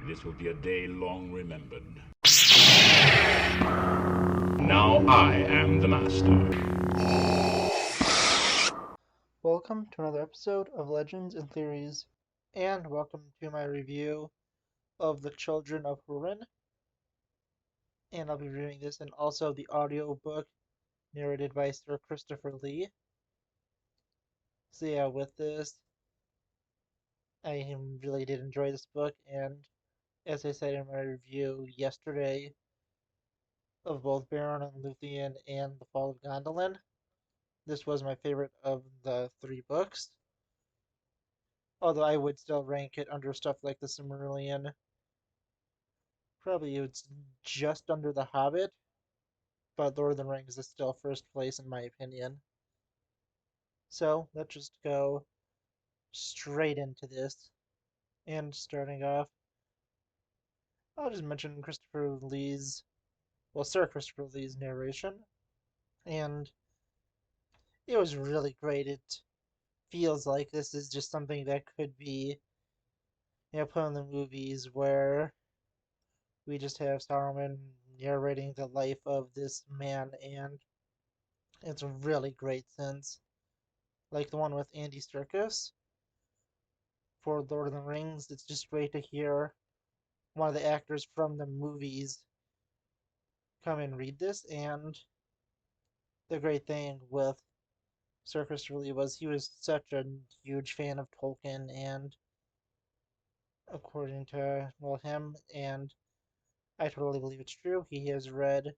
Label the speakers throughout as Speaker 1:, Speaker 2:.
Speaker 1: This will be a day long remembered. Now I am the master.
Speaker 2: Welcome to another episode of Legends and Theories, and welcome to my review of the Children of Húrin. And I'll be reviewing this and also the audiobook narrated by Sir Christopher Lee. So yeah, with this, I really did enjoy this book, and as I said in my review yesterday of both Baron and Luthien and The Fall of Gondolin, this was my favorite of the three books. Although I would still rank it under stuff like the Silmarillion. Probably it's just under The Hobbit, but Lord of the Rings is still first place in my opinion. So let's just go straight into this. And starting off, I'll just mention Sir Christopher Lee's narration. And it was really great. It feels like this is just something that could be, put in the movies where we just have Saruman narrating the life of this man, and it's a really great sense. Like the one with Andy Serkis for Lord of the Rings, it's just great to hear one of the actors from the movies come and read this. And the great thing with Sir Christopher Lee was he was such a huge fan of Tolkien, and according to him, and I totally believe it's true, he has read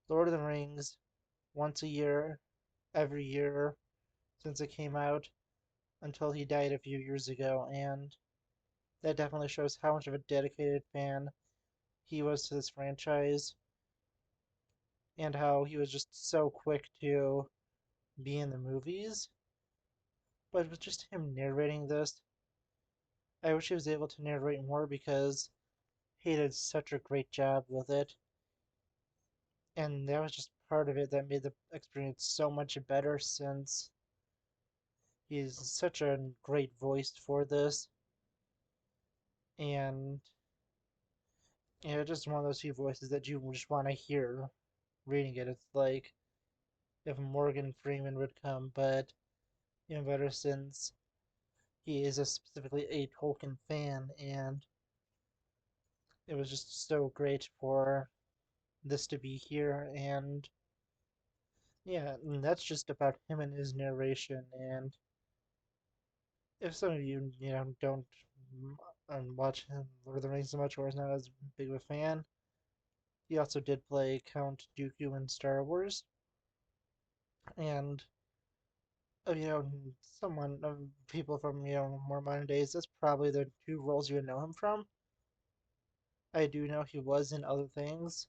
Speaker 2: Lord of the Rings once a year, every year since it came out until he died a few years ago, and that definitely shows how much of a dedicated fan he was to this franchise, and how he was just so quick to be in the movies. But with just him narrating this, I wish he was able to narrate more because he did such a great job with it. And that was just part of it that made the experience so much better, since he's such a great voice for this. And just one of those few voices that you just want to hear reading it. It's like if Morgan Freeman would come, but even better since he is specifically a Tolkien fan, and it was just so great for this to be here. And yeah, and that's just about him and his narration. And if some of you, don't watch Lord of the Rings so much, or is not as big of a fan, he also did play Count Dooku in Star Wars. And someone of people from more modern days, that's probably the two roles you know him from. I do know he was in other things,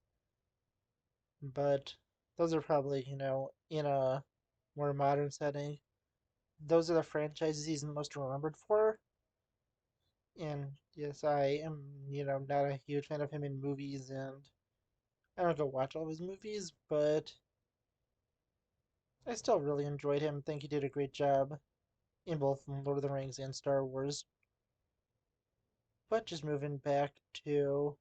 Speaker 2: but those are probably in a more modern setting. Those are the franchises he's most remembered for. And yes, I am not a huge fan of him in movies, and I don't go watch all of his movies, but I still really enjoyed him. I think he did a great job in both Lord of the Rings and Star Wars. But just moving back to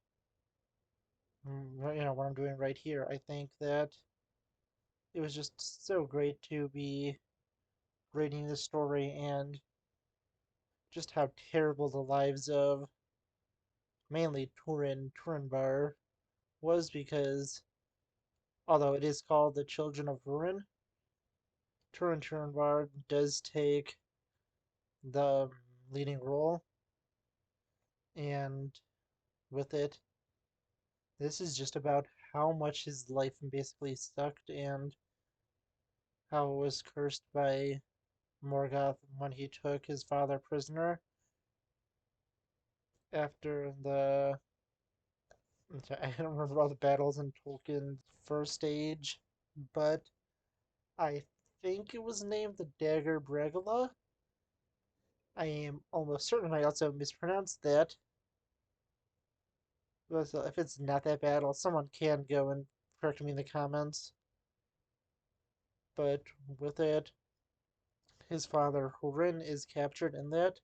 Speaker 2: what I'm doing right here, I think that it was just so great to be reading this story, and just how terrible the lives of mainly Turinbar was, because although it is called the Children of Húrin, Turinbar does take the leading role, and with it, this is just about how much his life basically sucked, and how it was cursed by Morgoth when he took his father prisoner after the. I don't remember all the battles in Tolkien's first age, but I think it was named the Dagger Bragala. I am almost certain I also mispronounced that. But if it's not that battle, someone can go and correct me in the comments. But with it, his father Húrin is captured in that,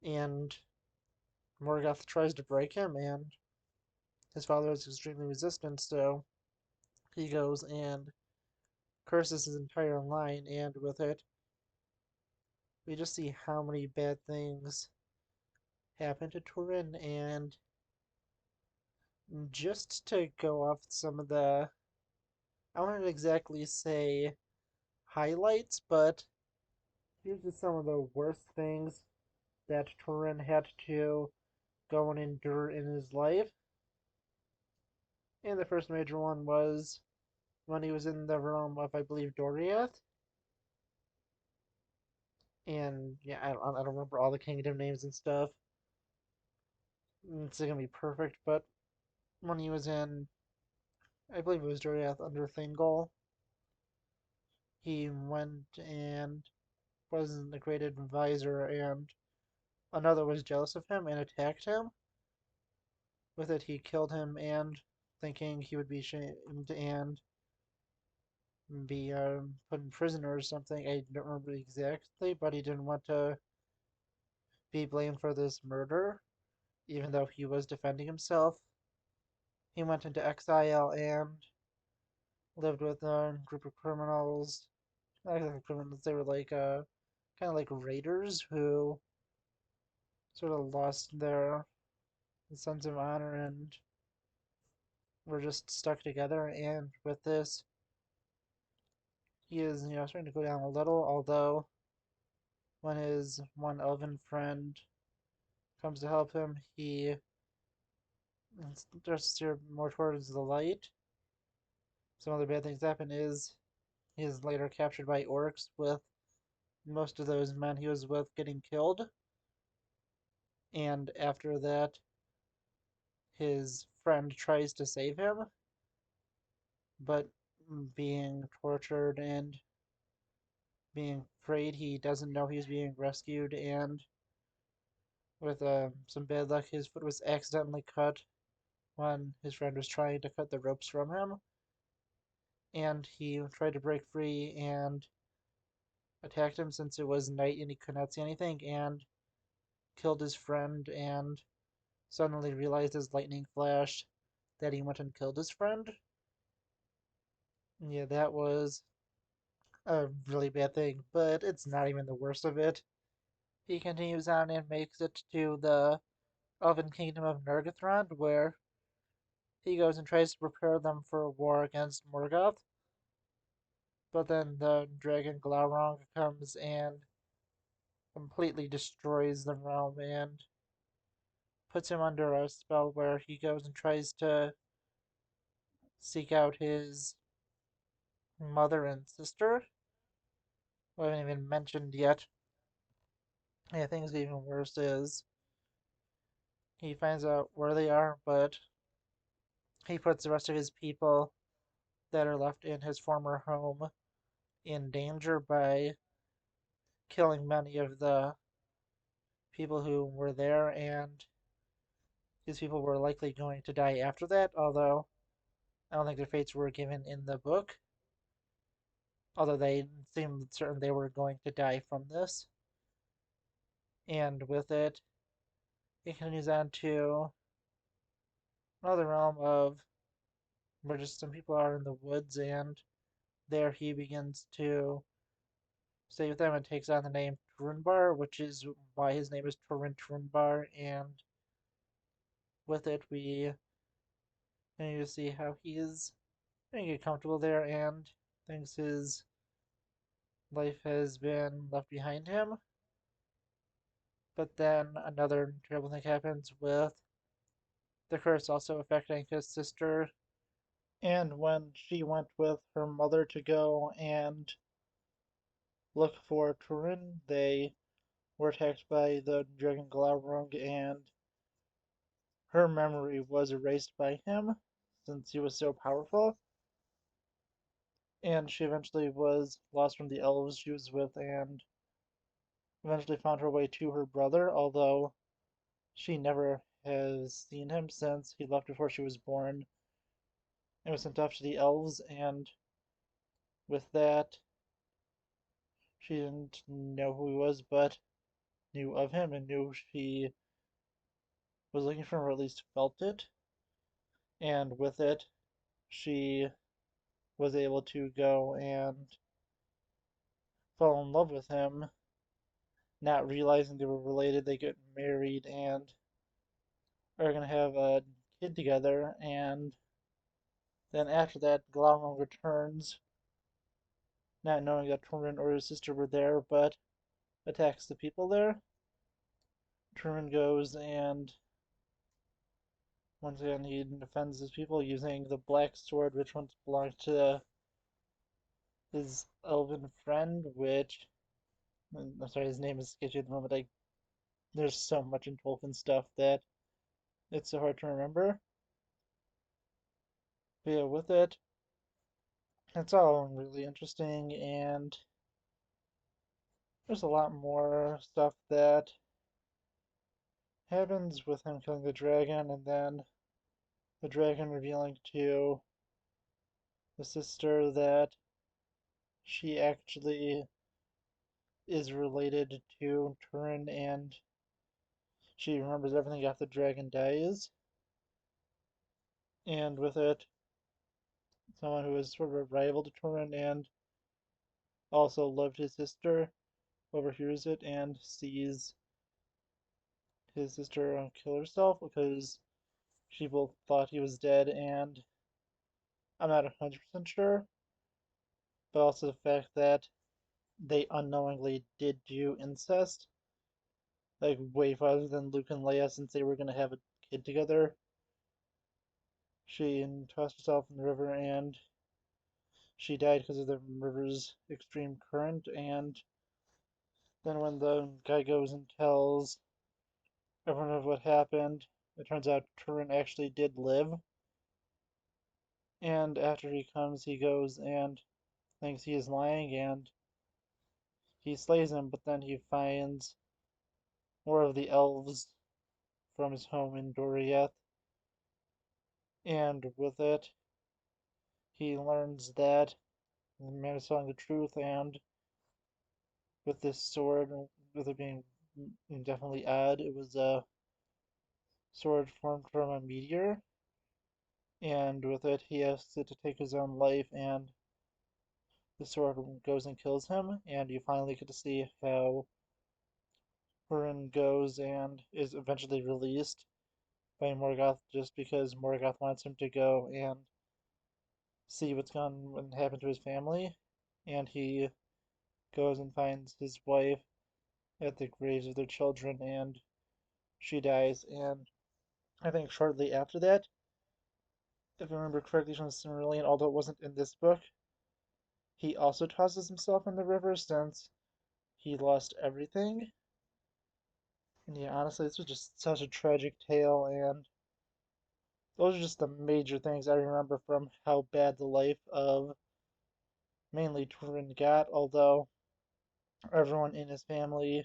Speaker 2: and Morgoth tries to break him, and his father is extremely resistant, so he goes and curses his entire line, and with it, we just see how many bad things happen to Turin, and just to go off some of the, I wouldn't exactly say highlights, but here's just some of the worst things that Turin had to go and endure in his life. And the first major one was when he was in the realm of, I believe, Doriath. And yeah, I don't remember all the kingdom names and stuff. It's gonna be perfect, but when he was in, I believe it was Doriath under Thingol, he went and wasn't a great advisor, and another was jealous of him and attacked him. With it, he killed him, and thinking he would be shamed and be put in prison or something. I don't remember exactly, but he didn't want to be blamed for this murder, even though he was defending himself. He went into exile and lived with a group of criminals. Not exactly criminals, they were like kind of like raiders who sort of lost their sense of honor and were just stuck together. And with this, he is, starting to go down a little, although when his one elven friend comes to help him, he starts to steer more towards the light. Some other bad things happen is he is later captured by orcs, with most of those men he was with getting killed. And after that, his friend tries to save him, but being tortured and being afraid, he doesn't know he's being rescued, and with some bad luck, his foot was accidentally cut when his friend was trying to cut the ropes from him, and he tried to break free and attacked him since it was night and he could not see anything, and killed his friend, and suddenly realized as lightning flashed that he went and killed his friend. Yeah, that was a really bad thing, but it's not even the worst of it. He continues on and makes it to the Elven Kingdom of Nargothrond, where he goes and tries to prepare them for a war against Morgoth. But then the dragon Glaurung comes and completely destroys the realm and puts him under a spell where he goes and tries to seek out his mother and sister, who I haven't even mentioned yet. I think it's even worse is he finds out where they are, but he puts the rest of his people that are left in his former home in danger by killing many of the people who were there, and these people were likely going to die after that, although I don't think their fates were given in the book, although they seemed certain they were going to die from this. And with it, he continues on to another realm of where just some people are in the woods, and there he begins to stay with them and takes on the name Turunbar, which is why his name is Turin Turunbar, and with it we continue to see how he is going to get comfortable there and thinks his life has been left behind him. But then another terrible thing happens with the curse also affecting his sister. And when she went with her mother to go and look for Turin, they were attacked by the Dragon Glaurung, and her memory was erased by him since he was so powerful. And she eventually was lost from the elves she was with and eventually found her way to her brother, although she never has seen him since he left before she was born and was sent off to the elves. And with that, she didn't know who he was, but knew of him and knew she was looking for him, or at least felt it, and with it, she was able to go and fall in love with him, not realizing they were related. They get married and are gonna have a kid together, and then after that, Glaurung returns, not knowing that Tormund or his sister were there, but attacks the people there. Tormund goes and once again he defends his people using the black sword, which once belonged to his elven friend, which I'm sorry, his name is sketchy at the moment. There's so much in Tolkien stuff that it's so hard to remember. But yeah, with it, it's all really interesting, and there's a lot more stuff that happens with him killing the dragon, and then the dragon revealing to the sister that she actually is related to Turin, and she remembers everything after the dragon dies. And with it, someone who is sort of a rival to Turin and also loved his sister overhears it and sees his sister kill herself because she both thought he was dead, and I'm not 100% sure, but also the fact that they unknowingly did do incest, like way farther than Luke and Leia, since they were going to have a kid together. She tossed herself in the river and she died because of the river's extreme current. And then when the guy goes and tells everyone of what happened, it turns out Turin actually did live. And after he comes, he goes and thinks he is lying and he slays him, but then he finds more of the elves from his home in Doriath, and with it, he learns that the man is telling the truth, and with this sword, with it being definitely odd, it was a sword formed from a meteor, and with it, he asks it to take his own life, and the sword goes and kills him, and you finally get to see how Húrin goes and is eventually released by Morgoth just because Morgoth wants him to go and see what's gone and happened to his family, and he goes and finds his wife at the graves of their children, and she dies. And I think shortly after that, if I remember correctly from the Silmarillion, although it wasn't in this book, he also tosses himself in the river since he lost everything. And yeah, honestly, this was just such a tragic tale, and those are just the major things I remember from how bad the life of mainly Turin got, although everyone in his family,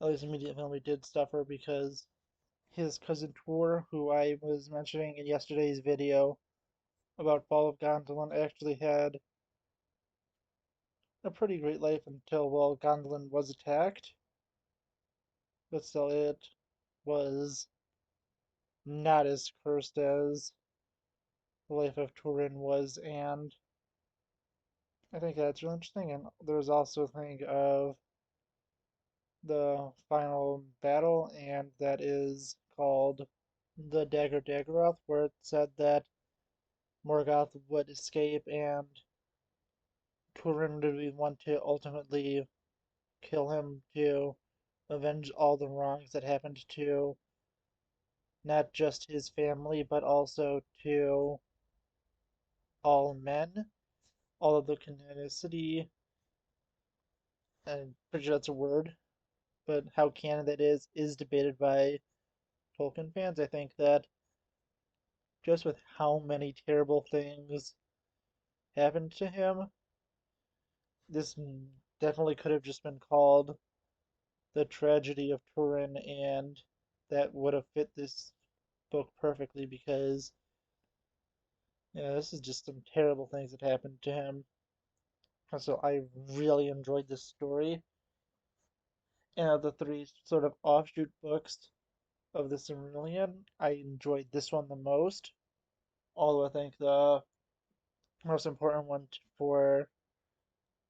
Speaker 2: at least immediate family, did suffer because his cousin Tor, who I was mentioning in yesterday's video about Fall of Gondolin, actually had a pretty great life until, well, Gondolin was attacked. But still, it was not as cursed as the life of Turin was, and I think that's really interesting. And there's also a thing of the final battle, and that is called the Dagger Daggeroth, where it said that Morgoth would escape and Turin would be one to ultimately kill him to avenge all the wrongs that happened to not just his family, but also to all men. All of the canonicity, I'm pretty sure that's a word, but how canon that is debated by Tolkien fans. I think that just with how many terrible things happened to him, this definitely could have just been called the tragedy of Turin, and that would have fit this book perfectly because yeah, this is just some terrible things that happened to him. So I really enjoyed this story. And of the three sort of offshoot books, of the Silmarillion, I enjoyed this one the most. Although I think the most important one for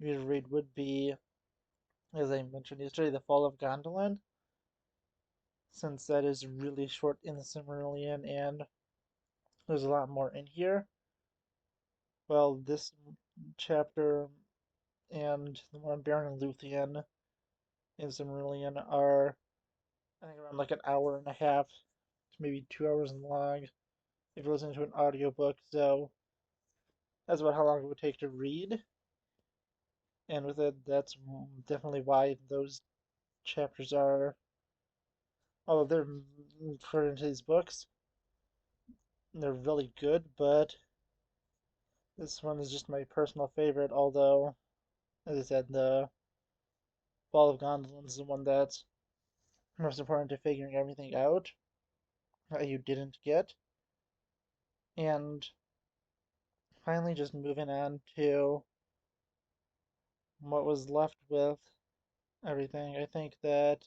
Speaker 2: me to read would be, as I mentioned yesterday, The Fall of Gondolin, since that is really short in the Silmarillion and there's a lot more in here. Well, this chapter and the one on Baron and Luthien in Silmarillion are, I think, around like an hour and a half to maybe 2 hours long if you listen to an audiobook. So that's about how long it would take to read. And with it, that's definitely why those chapters are, although they're for into these books, they're really good, but this one is just my personal favorite. Although, as I said, the Fall of Gondolin is the one that's most important to figuring everything out that you didn't get. And finally, just moving on to what was left with everything. I think that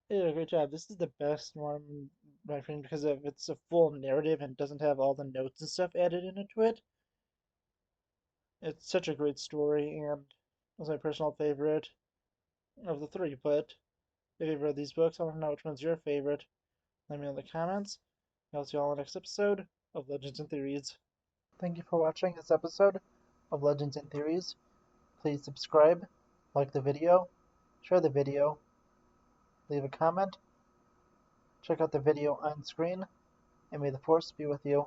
Speaker 2: they did a great job. This is the best one, my friend, because of it's a full narrative and doesn't have all the notes and stuff added into it. It's such a great story and was my personal favorite of the three. But if you've read these books, I want to know which one's your favorite. Let me know in the comments. I'll see you all in the next episode of Legends and Theories. Thank you for watching this episode of Legends and Theories. Please subscribe, like the video, share the video, leave a comment, check out the video on screen, and may the Force be with you.